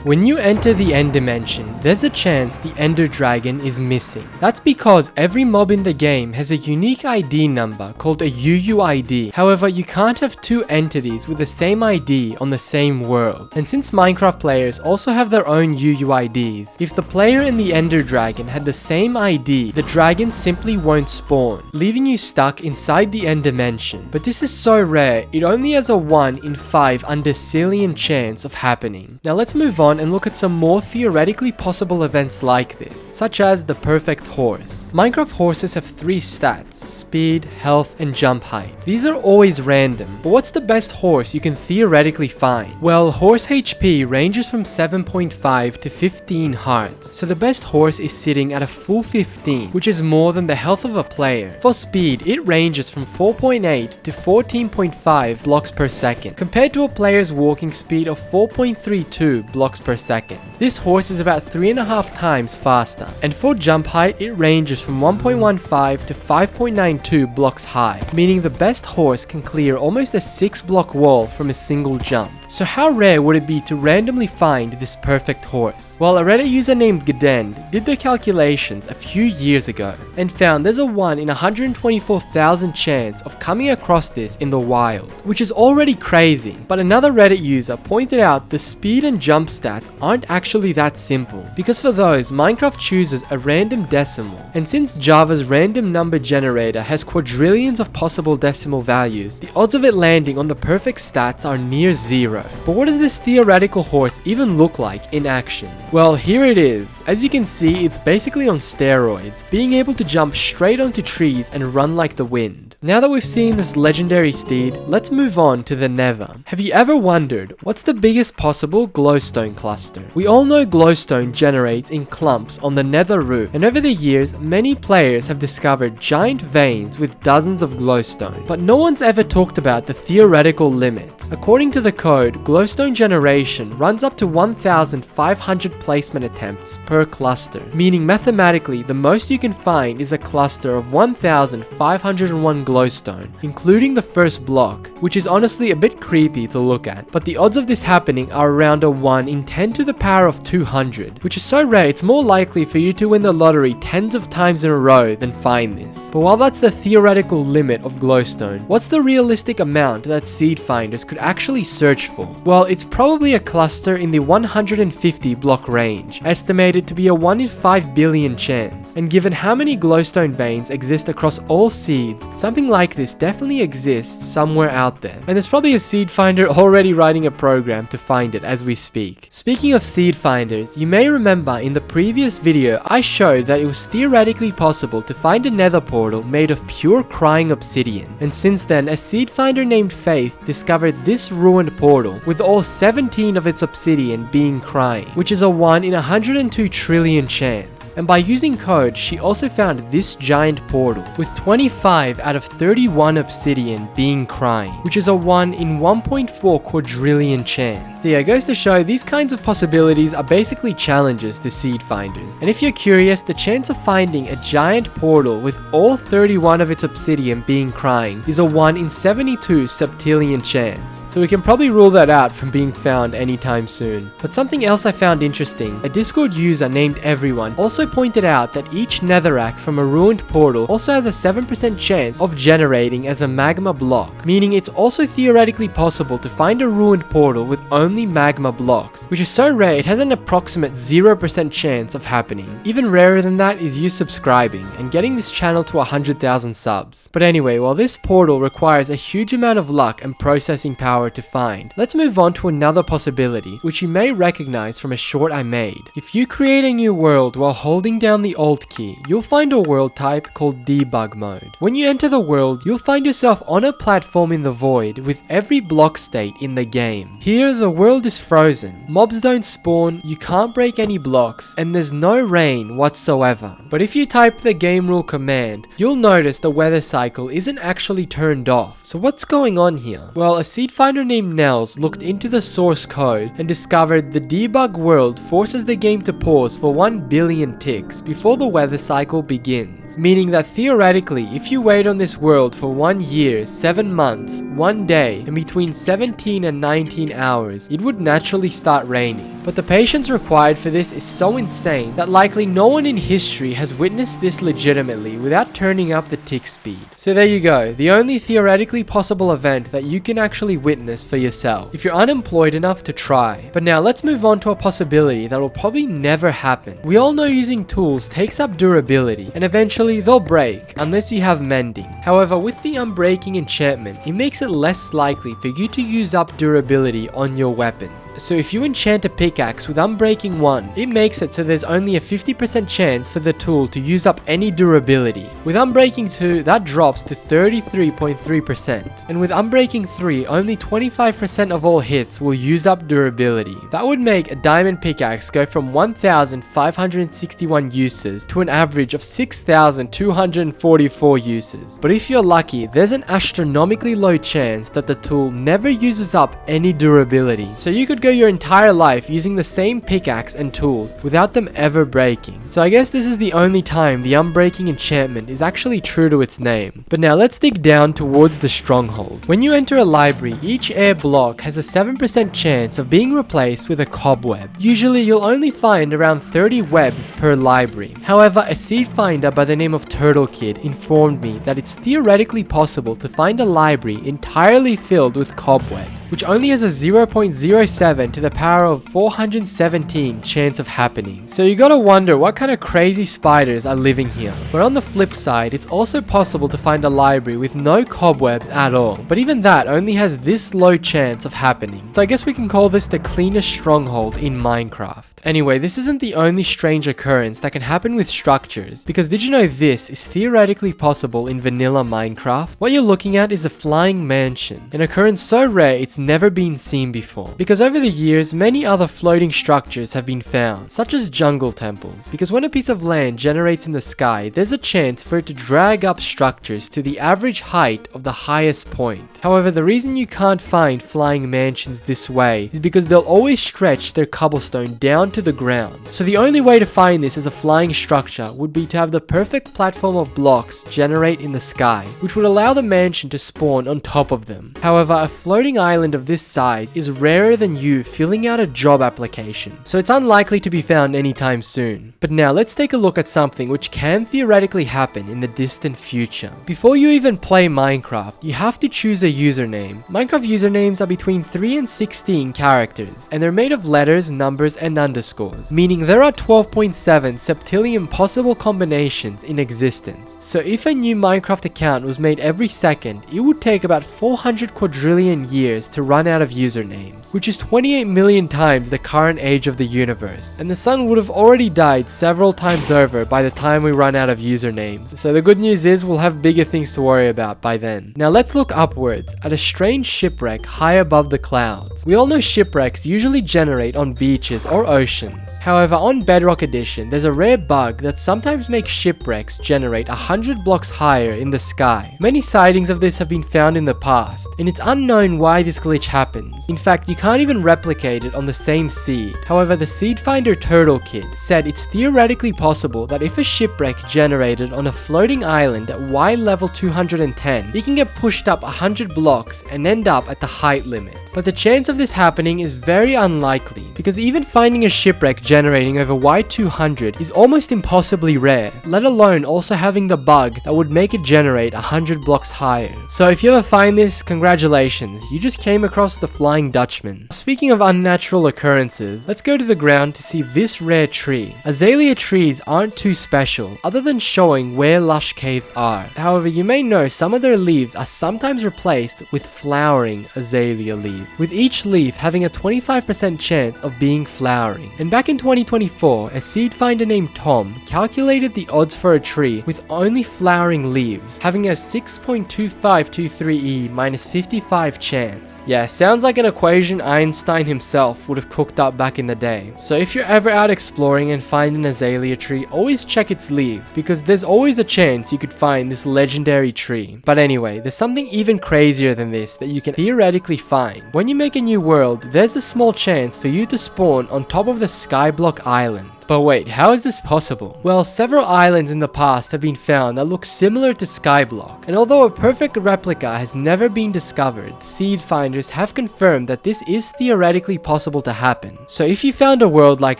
When you enter the End Dimension, there's a chance the Ender Dragon is missing. That's because every mob in the game has a unique ID number called a UUID. However, you can't have two entities with the same ID on the same world. And since Minecraft players also have their own UUIDs, if the player and the Ender Dragon had the same ID, the dragon simply won't spawn, leaving you stuck inside the End Dimension. But this is so rare, it only has a 1 in 5 undecillion chance of happening. Now let's move on and look at some more theoretically possible events like this, such as the perfect horse. Minecraft horses have 3 stats: speed, health, and jump height. These are always random, but what's the best horse you can theoretically find? Well, horse HP ranges from 7.5 to 15 hearts, so the best horse is sitting at a full 15, which is more than the health of a player. For speed, it ranges from 4.8 to 14.5 blocks per second, compared to a player's walking speed of 4.32 blocks per second. This horse is about 3.5 times faster. And for jump height, it ranges from 1.15 to 5.92 blocks high, meaning the best horse can clear almost a 6-block wall from a single jump. So how rare would it be to randomly find this perfect horse? Well, a Reddit user named Gdend did the calculations a few years ago and found there's a 1 in 124,000 chance of coming across this in the wild, which is already crazy. But another Reddit user pointed out the speed and jump stats aren't actually that simple, because for those, Minecraft chooses a random decimal, and since Java's random number generator has quadrillions of possible decimal values, the odds of it landing on the perfect stats are near 0. But what does this theoretical horse even look like in action? Well, here it is. As you can see, it's basically on steroids, being able to jump straight onto trees and run like the wind. Now that we've seen this legendary steed, let's move on to the Nether. Have you ever wondered what's the biggest possible glowstone cluster? We all know glowstone generates in clumps on the Nether roof, and over the years, many players have discovered giant veins with dozens of glowstone, but no one's ever talked about the theoretical limit. According to the code, glowstone generation runs up to 1,500 placement attempts per cluster, meaning mathematically the most you can find is a cluster of 1,501 glowstone, including the first block, which is honestly a bit creepy to look at, but the odds of this happening are around a 1 in 10 to the power of 200, which is so rare it's more likely for you to win the lottery tens of times in a row than find this. But while that's the theoretical limit of glowstone, what's the realistic amount that seed finders could actually search for? Well, it's probably a cluster in the 150 block range, estimated to be a 1 in 5 billion chance. And given how many glowstone veins exist across all seeds, something like this definitely exists somewhere out there. And there's probably a seed finder already writing a program to find it as we speak. Speaking of seed finders, you may remember in the previous video I showed that it was theoretically possible to find a nether portal made of pure crying obsidian. And since then, a seed finder named Faith discovered this ruined portal with all 17 of its obsidian being crying, which is a 1 in 102 trillion chance. And by using code, she also found this giant portal with 25 out of 31 obsidian being crying, which is a 1 in 1.4 quadrillion chance. So yeah, it goes to show these kinds of possibilities are basically challenges to seed finders. And if you're curious, the chance of finding a giant portal with all 31 of its obsidian being crying is a 1 in 72 septillion chance. So we can probably rule that out from being found anytime soon. But something else I found interesting, a Discord user named Everyone also pointed out that each netherrack from a ruined portal also has a 7% chance of generating as a magma block, meaning it's also theoretically possible to find a ruined portal with only magma blocks, which is so rare it has an approximate 0% chance of happening. Even rarer than that is you subscribing and getting this channel to 100,000 subs. But anyway, while this portal requires a huge amount of luck and processing power to find, let's move on to another possibility, which you may recognize from a short I made. If you create a new world while holding down the Alt key, you'll find a world type called debug mode. When you enter the world, you'll find yourself on a platform in the void with every block state in the game. Here, the world is frozen, mobs don't spawn, you can't break any blocks, and there's no rain whatsoever. But if you type the game rule command, you'll notice the weather cycle isn't actually turned off. So what's going on here? Well, a seed finder named Nels looked into the source code and discovered the debug world forces the game to pause for 1 billion ticks before the weather cycle begins. seconds, meaning that theoretically, if you wait on this world for 1 year, 7 months, 1 day, and between 17 and 19 hours, it would naturally start raining. But the patience required for this is so insane that likely no one in history has witnessed this legitimately without turning up the tick speed. So there you go, the only theoretically possible event that you can actually witness for yourself, if you're unemployed enough to try. But now let's move on to a possibility that will probably never happen. We all know using tools takes up durability, and eventually they'll break, unless you have mending. However, with the unbreaking enchantment, it makes it less likely for you to use up durability on your weapons. So if you enchant a pickaxe with unbreaking 1, it makes it so there's only a 50% chance for the tool to use up any durability. With unbreaking 2, that drops to 33.3%. And with unbreaking 3, only 25% of all hits will use up durability. That would make a diamond pickaxe go from 1,561 uses to an average of 6,244 uses. But if you're lucky, there's an astronomically low chance that the tool never uses up any durability. So you could go your entire life using the same pickaxe and tools without them ever breaking. So I guess this is the only time the unbreaking enchantment is actually true to its name. But now let's dig down towards the stronghold. When you enter a library, each air block has a 7% chance of being replaced with a cobweb. Usually you'll only find around 30 webs per library. However, a seed finder by the name of Turtle Kid informed me that it's theoretically possible to find a library entirely filled with cobwebs, which only has a 0.07 to the power of 417 chance of happening. So you gotta wonder what kind of crazy spiders are living here. But on the flip side, it's also possible to find a library with no cobwebs at all. But even that only has this low chance of happening. So I guess we can call this the cleanest stronghold in Minecraft. Anyway, this isn't the only strange occurrence that can happen with structures, because did you know this is theoretically possible in vanilla Minecraft? What you're looking at is a flying mansion, an occurrence so rare it's never been seen before. Because over the years, many other floating structures have been found, such as jungle temples. Because when a piece of land generates in the sky, there's a chance for it to drag up structures to the average height of the highest point. However, the reason you can't find flying mansions this way is because they'll always stretch their cobblestone down to the ground. So the only way to find this as a flying structure would be to have the perfect platform of blocks generate in the sky, which would allow the mansion to spawn on top of them. However, a floating island of this size is rarer than you filling out a job application, so it's unlikely to be found anytime soon. But now let's take a look at something which can theoretically happen in the distant future. Before you even play Minecraft, you have to choose a username. Minecraft usernames are between 3 and 16 characters, and they're made of letters, numbers, and underscores, meaning there are 12.7 septillion possible combinations in existence. So if a new Minecraft account was made every second, it would take about 400 quadrillion years to run out of usernames, which is 28 million times the current age of the universe. And the sun would have already died several times over by the time we run out of usernames. So the good news is we'll have bigger things to worry about by then. Now let's look upwards at a strange shipwreck high above the clouds. We all know shipwrecks usually generate on beaches or oceans. However, on Bedrock Edition, there's a rare bug that sometimes makes shipwrecks generate 100 blocks higher in the sky. Many sightings of this have been found in the past, and it's unknown why this glitch happens. In fact, you can't even replicate it on the same seed. However, the seed finder Turtle Kid said it's theoretically possible that if a shipwreck generated on a floating island at Y level 210, it can get pushed up 100 blocks and end up at the height limit. But the chance of this happening is very unlikely, because even finding a shipwreck generating over Y200 is almost impossibly rare, let alone also having the bug that would make it generate 100 blocks higher. So if you ever find this, congratulations, you just came across the Flying Dutchman. Speaking of unnatural occurrences, let's go to the ground to see this rare tree. Azalea trees aren't too special, other than showing where lush caves are. However, you may know some of their leaves are sometimes replaced with flowering azalea leaves, with each leaf having a 25% chance of being flowering. And back in 2024, a seed finder named Tom calculated the odds for a tree with only flowering leaves, having a 6.2523e minus 55 chance. Yeah, sounds like an equation Einstein himself would have cooked up back in the day. So if you're ever out exploring and find an azalea tree, always check its leaves, because there's always a chance you could find this legendary tree. But anyway, there's something even crazier than this that you can theoretically find. When you make a new world, there's a small chance for you to spawn on top of the Skyblock Island. But wait, how is this possible? Well, several islands in the past have been found that look similar to Skyblock, and although a perfect replica has never been discovered, seed finders have confirmed that this is theoretically possible to happen. So if you found a world like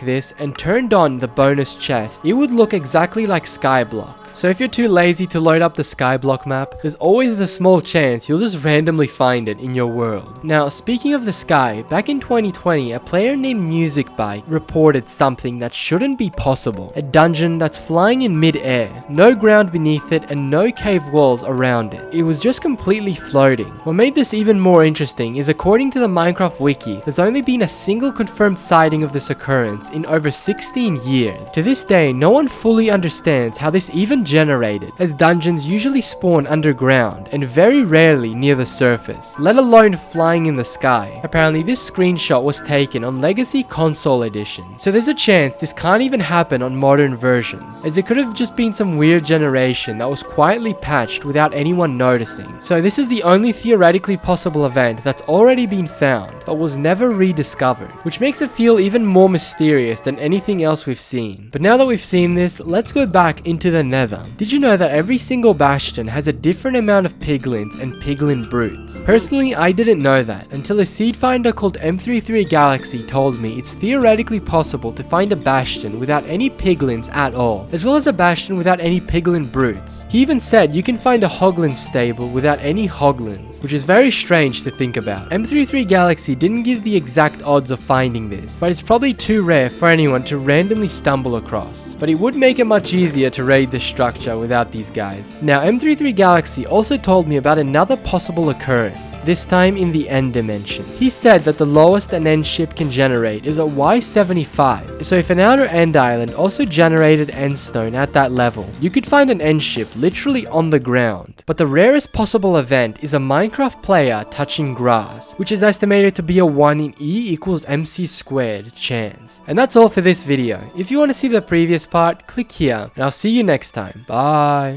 this and turned on the bonus chest, it would look exactly like Skyblock. So if you're too lazy to load up the Skyblock map, there's always the small chance you'll just randomly find it in your world. Now, speaking of the sky, back in 2020, a player named MusicBite reported something that shouldn't be possible. A dungeon that's flying in mid-air, no ground beneath it and no cave walls around it. It was just completely floating. What made this even more interesting is according to the Minecraft wiki, there's only been a single confirmed sighting of this occurrence in over 16 years. To this day, no one fully understands how this even generated, as dungeons usually spawn underground and very rarely near the surface, let alone flying in the sky. Apparently this screenshot was taken on Legacy Console Edition, so there's a chance this can't even happen on modern versions, as it could have just been some weird generation that was quietly patched without anyone noticing. So this is the only theoretically possible event that's already been found, but was never rediscovered, which makes it feel even more mysterious than anything else we've seen. But now that we've seen this, let's go back into the Nether. Did you know that every single bastion has a different amount of piglins and piglin brutes? Personally, I didn't know that until a seed finder called M33 Galaxy told me it's theoretically possible to find a bastion without any piglins at all, as well as a bastion without any piglin brutes. He even said you can find a hoglin stable without any hoglins, which is very strange to think about. M33 Galaxy didn't give the exact odds of finding this, but it's probably too rare for anyone to randomly stumble across. But it would make it much easier to raid the structure without these guys. Now, M33 Galaxy also told me about another possible occurrence, this time in the end dimension. He said that the lowest an end ship can generate is at Y75, so if an outer end island also generated endstone at that level, you could find an end ship literally on the ground. But the rarest possible event is a Minecraft player touching grass, which is estimated to be a 1 in E equals MC squared chance. And that's all for this video. If you want to see the previous part, click here, and I'll see you next time. Bye.